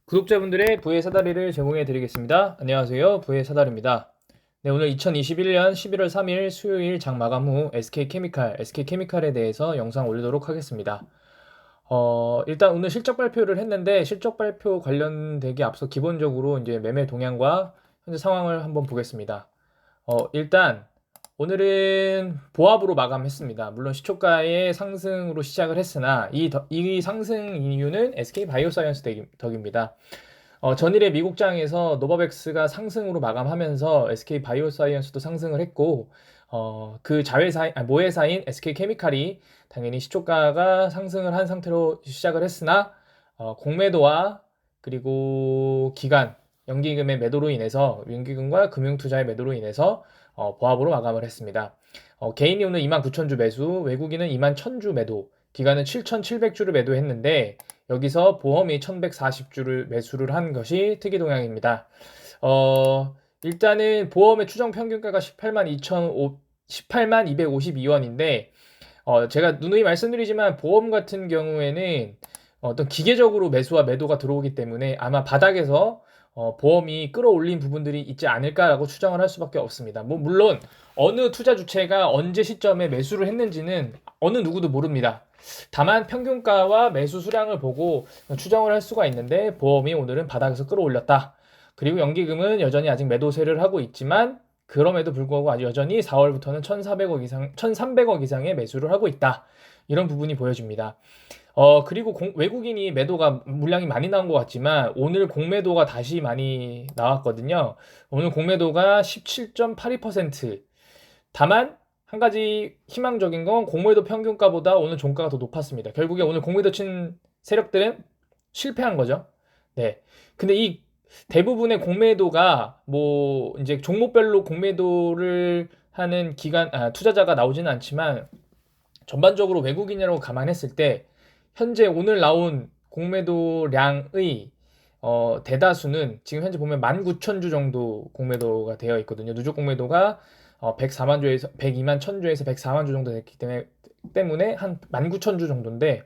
구독자분들의 부의 사다리를 제공해 드리겠습니다. 안녕하세요. 부의 사다리입니다. 네, 오늘 2021년 11월 3일 수요일 장 마감 후 SK케미칼에 대해서 영상 올리도록 하겠습니다. 일단 오늘 실적 발표를 했는데 실적 발표 관련되기 앞서 기본적으로 이제 매매 동향과 현재 상황을 한번 보겠습니다. 일단 오늘은 보합으로 마감했습니다. 물론 시초가의 상승으로 시작을 했으나 이 상승 이유는 SK바이오사이언스 덕입니다. 전일에 미국장에서 노바백스가 상승으로 마감하면서 SK바이오사이언스도 상승을 했고 그 모회사인 SK케미칼이 당연히 시초가가 상승을 한 상태로 시작을 했으나 공매도와 그리고 연기금의 매도로 인해서 연기금과 금융투자의 매도로 인해서 보합으로 마감을 했습니다. 개인이 오늘 29,000주 매수, 외국인은 21,000주 매도, 기관은 7,700주를 매도했는데 여기서 보험이 1,140주를 매수를 한 것이 특이 동향입니다. 일단은 보험의 추정 평균가가 18만 252원인데 제가 누누이 말씀드리지만 보험 같은 경우에는 어떤 기계적으로 매수와 매도가 들어오기 때문에 아마 바닥에서 보험이 끌어올린 부분들이 있지 않을까라고 추정을 할 수밖에 없습니다. 물론 어느 투자 주체가 언제 시점에 매수를 했는지는 어느 누구도 모릅니다. 다만 평균가와 매수 수량을 보고 추정을 할 수가 있는데 보험이 오늘은 바닥에서 끌어올렸다. 그리고 연기금은 여전히 아직 매도세를 하고 있지만 그럼에도 불구하고 아직 여전히 4월부터는 1,300억 이상의 매수를 하고 있다. 이런 부분이 보여집니다. 그리고 외국인이 매도가 물량이 많이 나온 것 같지만 오늘 공매도가 다시 많이 나왔거든요. 오늘 공매도가 17.82%. 다만 한 가지 희망적인 건 공매도 평균가보다 오늘 종가가 더 높았습니다. 결국에 오늘 공매도 친 세력들은 실패한 거죠. 네. 근데 이 대부분의 공매도가 뭐 이제 종목별로 공매도를 하는 투자자가 나오지는 않지만 전반적으로 외국인이라고 감안했을 때 현재 오늘 나온 공매도량의 대다수는 지금 현재 보면 19,000주 정도 공매도가 되어 있거든요. 누적 공매도가 104만 주에서 102만 1000주에서 104만 주 정도 됐기 때문에 한 19,000주 정도인데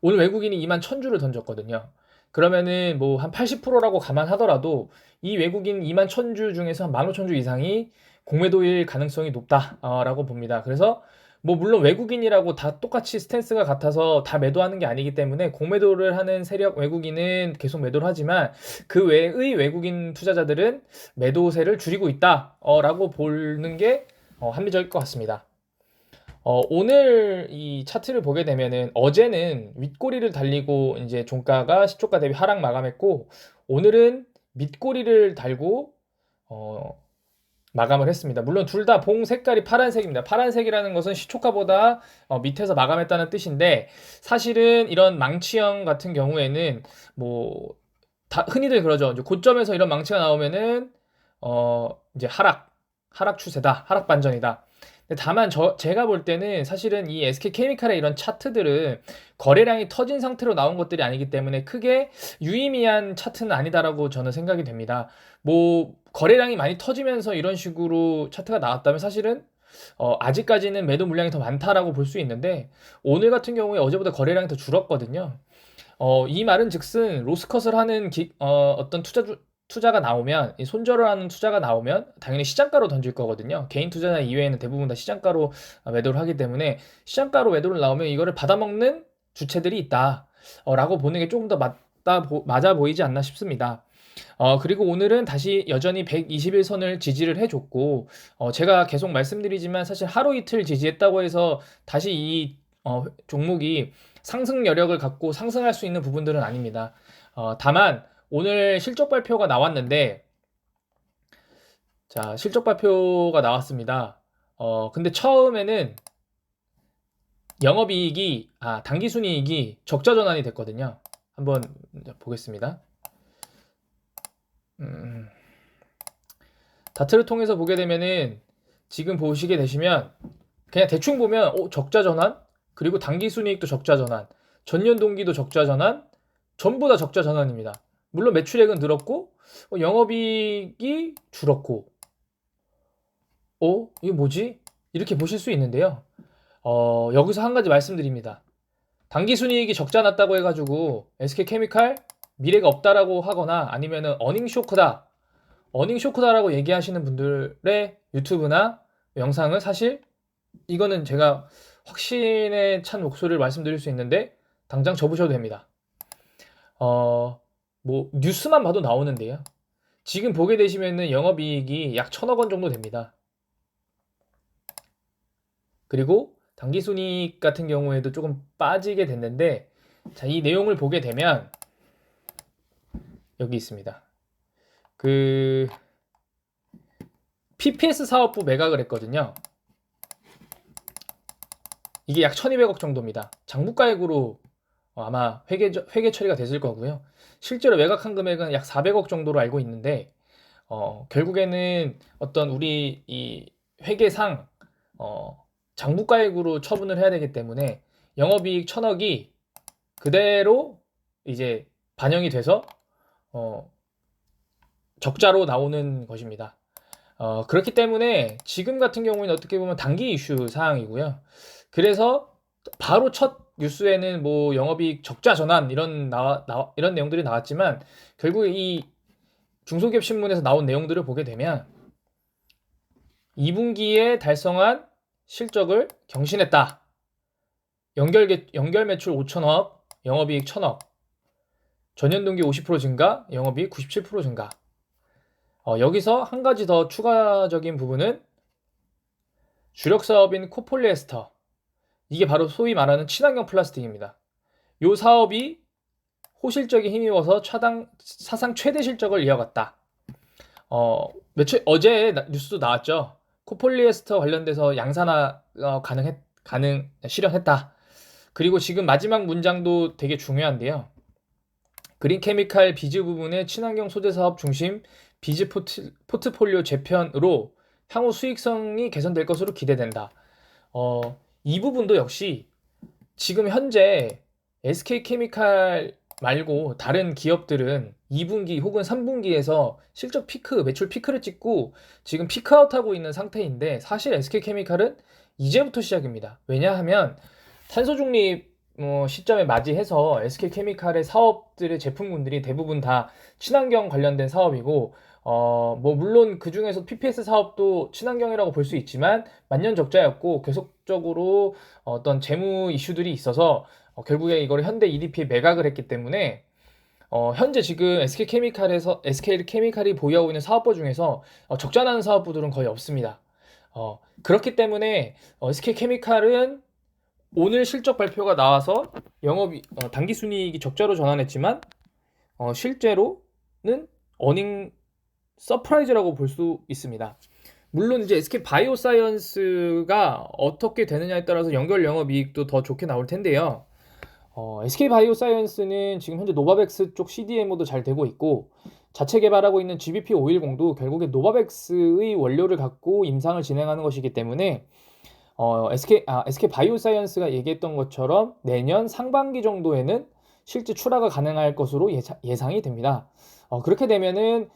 오늘 외국인이 2만 1000주를 던졌거든요. 그러면은 뭐 한 80%라고 감안하더라도 이 외국인 2만 1000주 중에서 한 15,000주 이상이 공매도일 가능성이 높다라고 봅니다. 그래서 뭐 물론 외국인이라고 다 똑같이 스탠스가 같아서 다 매도하는 게 아니기 때문에 공매도를 하는 세력 외국인은 계속 매도를 하지만 그 외의 외국인 투자자들은 매도세를 줄이고 있다라고 보는 게 합리적일 것 같습니다. 오늘 이 차트를 보게 되면은 어제는 윗꼬리를 달리고 이제 종가가 시초가 대비 하락 마감했고 오늘은 밑꼬리를 달고 마감을 했습니다. 물론 둘 다 봉 색깔이 파란색입니다. 파란색이라는 것은 시초가보다 밑에서 마감했다는 뜻인데 사실은 이런 망치형 같은 경우에는 뭐 흔히들 그러죠. 이제 고점에서 이런 망치가 나오면은 이제 하락 추세다, 하락 반전이다. 근데 다만 제가 볼 때는 사실은 이 SK케미칼의 이런 차트들은 거래량이 터진 상태로 나온 것들이 아니기 때문에 크게 유의미한 차트는 아니다라고 저는 생각이 됩니다. 뭐 거래량이 많이 터지면서 이런 식으로 차트가 나왔다면 사실은 아직까지는 매도 물량이 더 많다라고 볼 수 있는데 오늘 같은 경우에 어제보다 거래량이 더 줄었거든요. 이 말은 즉슨 로스컷을 하는 어떤 투자가 나오면 손절을 하는 투자가 나오면 당연히 시장가로 던질 거거든요. 개인 투자자 이외에는 대부분 다 시장가로 매도를 하기 때문에 시장가로 매도를 나오면 이거를 받아먹는 주체들이 있다. 라고 보는 게 조금 더 맞아 보이지 않나 싶습니다. 그리고 오늘은 다시 여전히 121선을 지지를 해줬고, 제가 계속 말씀드리지만 사실 하루 이틀 지지했다고 해서 다시 이 종목이 상승 여력을 갖고 상승할 수 있는 부분들은 아닙니다. 다만 오늘 실적 발표가 나왔는데, 자, 실적 발표가 나왔습니다. 근데 처음에는 당기순이익이 적자 전환이 됐거든요. 한번 보겠습니다. 다트를 통해서 보게 되면은 지금 보시게 되시면 그냥 대충 보면 적자 전환 그리고 당기순이익도 적자 전환 전년 동기도 적자 전환 전부 다 적자 전환입니다. 물론 매출액은 늘었고 영업이익이 줄었고 이게 뭐지? 이렇게 보실 수 있는데요. 여기서 한 가지 말씀드립니다. 당기순이익이 적자 났다고 해가지고 SK케미칼 미래가 없다라고 하거나 아니면은 어닝 쇼크다, 어닝 쇼크다라고 얘기하시는 분들의 유튜브나 영상은 사실 이거는 제가 확신에 찬 목소리를 말씀드릴 수 있는데 당장 접으셔도 됩니다. 어, 뭐 뉴스만 봐도 나오는데요. 지금 보게 되시면은 영업이익이 약 1,000억 원 정도 됩니다. 그리고 당기순이익 같은 경우에도 조금 빠지게 됐는데, 자, 이 내용을 보게 되면 여기 있습니다. 그 PPS 사업부 매각을 했거든요. 이게 약 1,200억 정도입니다. 장부가액으로 아마 회계 처리가 됐을 거고요. 실제로 매각한 금액은 약 400억 정도로 알고 있는데, 결국에는 어떤 우리 이 회계상 장부가액으로 처분을 해야 되기 때문에 영업이익 1,000억이 그대로 이제 반영이 돼서 어, 적자로 나오는 것입니다. 그렇기 때문에 지금 같은 경우에는 어떻게 보면 단기 이슈 사항이고요. 그래서 바로 첫 뉴스에는 뭐 영업이익 적자 전환 이런 내용들이 나왔지만, 결국에 이 중소기업 신문에서 나온 내용들을 보게 되면 2분기에 달성한 실적을 경신했다. 연결 매출 5천억, 영업이익 1,000억, 전년 동기 50% 증가, 영업이익 97% 증가. 여기서 한 가지 더 추가적인 부분은 주력 사업인 코폴리에스터, 이게 바로 소위 말하는 친환경 플라스틱입니다. 이 사업이 호실적에 힘입어서 사상 최대 실적을 이어갔다. 어제 뉴스도 나왔죠. 코폴리에스터 관련돼서 양산화 실현했다. 그리고 지금 마지막 문장도 되게 중요한데요. 그린케미칼 비즈 부분의 친환경 소재 사업 중심 비즈 포트폴리오 재편으로 향후 수익성이 개선될 것으로 기대된다. 이 부분도 역시 지금 현재 SK케미칼 말고 다른 기업들은 2분기 혹은 3분기에서 실적 피크, 매출 피크를 찍고 지금 피크아웃하고 있는 상태인데, 사실 SK케미칼은 이제부터 시작입니다. 왜냐하면 탄소 중립 시점에 맞이해서 SK케미칼의 사업들의 제품군들이 대부분 다 친환경 관련된 사업이고, 뭐 물론 그 중에서 PPS 사업도 친환경이라고 볼 수 있지만 만년 적자였고 계속적으로 어떤 재무 이슈들이 있어서 결국에 이걸 현대 EDP에 매각을 했기 때문에 현재 지금 SK케미칼이 보유하고 있는 사업부 중에서 적자 나는 사업부들은 거의 없습니다. 그렇기 때문에 SK케미칼은 오늘 실적 발표가 나와서 당기순이익이 적자로 전환했지만 실제로는 어닝 서프라이즈라고 볼 수 있습니다. 물론 이제 SK바이오사이언스가 어떻게 되느냐에 따라서 연결 영업이익도 더 좋게 나올 텐데요. SK바이오사이언스는 지금 현재 노바백스 쪽 CDMO도 잘 되고 있고, 자체 개발하고 있는 GBP510도 결국에 노바백스의 원료를 갖고 임상을 진행하는 것이기 때문에 SK바이오사이언스가 얘기했던 것처럼 내년 상반기 정도에는 실제 출하가 가능할 것으로 예상이 됩니다. 그렇게 되면은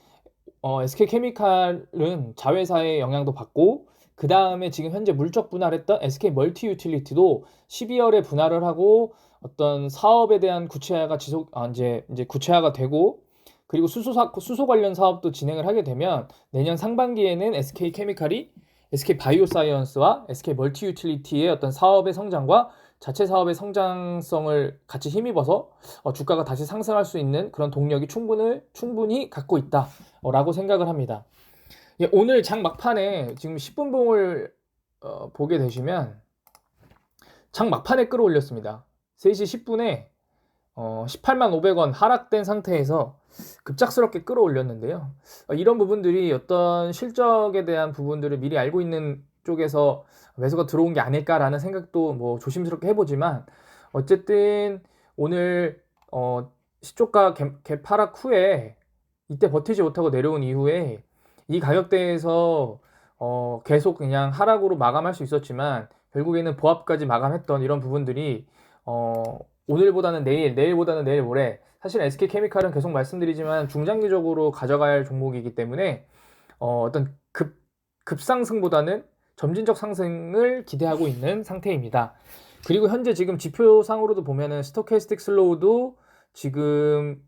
SK케미칼은 자회사의 영향도 받고, 그 다음에 지금 현재 물적 분할했던 SK멀티유틸리티도 12월에 분할을 하고 어떤 사업에 대한 구체화가 이제 구체화가 되고, 그리고 수소 관련 사업도 진행을 하게 되면 내년 상반기에는 SK케미칼이 SK바이오사이언스와 SK멀티유틸리티의 어떤 사업의 성장과 자체 사업의 성장성을 같이 힘입어서 주가가 다시 상승할 수 있는 그런 동력이 충분히 갖고 있다라고 생각을 합니다. 예, 오늘 장 막판에 지금 10분봉을 보게 되시면 장 막판에 끌어올렸습니다. 3시 10분에 18만 500원 하락된 상태에서 급작스럽게 끌어올렸는데요. 이런 부분들이 어떤 실적에 대한 부분들을 미리 알고 있는 쪽에서 매수가 들어온 게 아닐까라는 생각도 뭐 조심스럽게 해보지만, 어쨌든 오늘 시초가 개파락 후에 이때 버티지 못하고 내려온 이후에 이 가격대에서 계속 그냥 하락으로 마감할 수 있었지만 결국에는 보합까지 마감했던 이런 부분들이 오늘보다는 내일보다는 내일 모레, 사실 SK케미칼은 계속 말씀드리지만 중장기적으로 가져가야 할 종목이기 때문에 어떤 급상승보다는 점진적 상승을 기대하고 있는 상태입니다. 그리고 현재 지금 지표상으로도 보면은 스토캐스틱 슬로우도 지금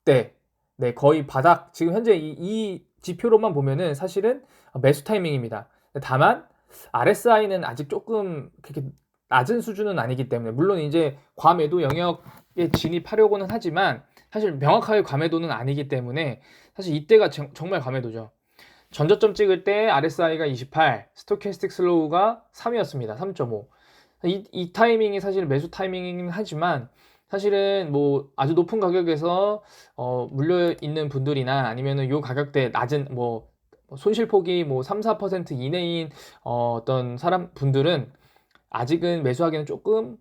네. 네, 거의 바닥, 지금 현재 이 지표로만 보면은 사실은 매수 타이밍입니다. 다만, RSI는 아직 조금 그렇게 낮은 수준은 아니기 때문에, 물론 이제 과매도 영역에 진입하려고는 하지만, 사실 명확하게 과매도는 아니기 때문에, 사실 이때가 정말 과매도죠. 전저점 찍을 때 RSI가 28, 스토캐스틱 슬로우가 3이었습니다. 3.5. 이 타이밍이 사실 매수 타이밍이긴 하지만 사실은 뭐 아주 높은 가격에서 물려 있는 분들이나 아니면은 요 가격대 낮은 뭐 손실폭이 뭐 3, 4% 이내인 어떤 사람 분들은 아직은 매수하기는 조금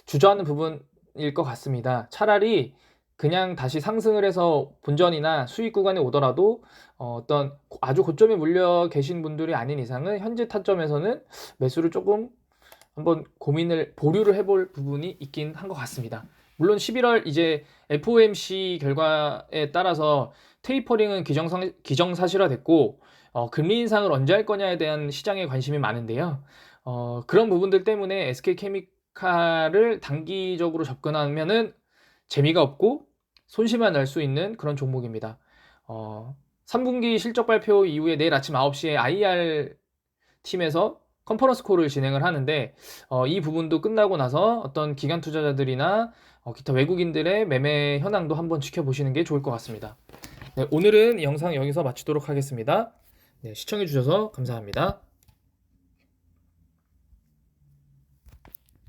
주저하는 부분일 것 같습니다. 차라리 그냥 다시 상승을 해서 본전이나 수익 구간에 오더라도 어떤 아주 고점에 물려 계신 분들이 아닌 이상은 현재 타점에서는 매수를 조금 한번 보류를 해볼 부분이 있긴 한 것 같습니다. 물론 11월 이제 FOMC 결과에 따라서 테이퍼링은 기정사실화됐고 금리 인상을 언제 할 거냐에 대한 시장의 관심이 많은데요. 그런 부분들 때문에 SK케미칼을 단기적으로 접근하면은 재미가 없고 손실만 날 수 있는 그런 종목입니다. 3분기 실적 발표 이후에 내일 아침 9시에 IR 팀에서 컨퍼런스 콜을 진행을 하는데 이 부분도 끝나고 나서 어떤 기관 투자자들이나 기타 외국인들의 매매 현황도 한번 지켜보시는 게 좋을 것 같습니다. 네, 오늘은 영상 여기서 마치도록 하겠습니다. 네, 시청해 주셔서 감사합니다.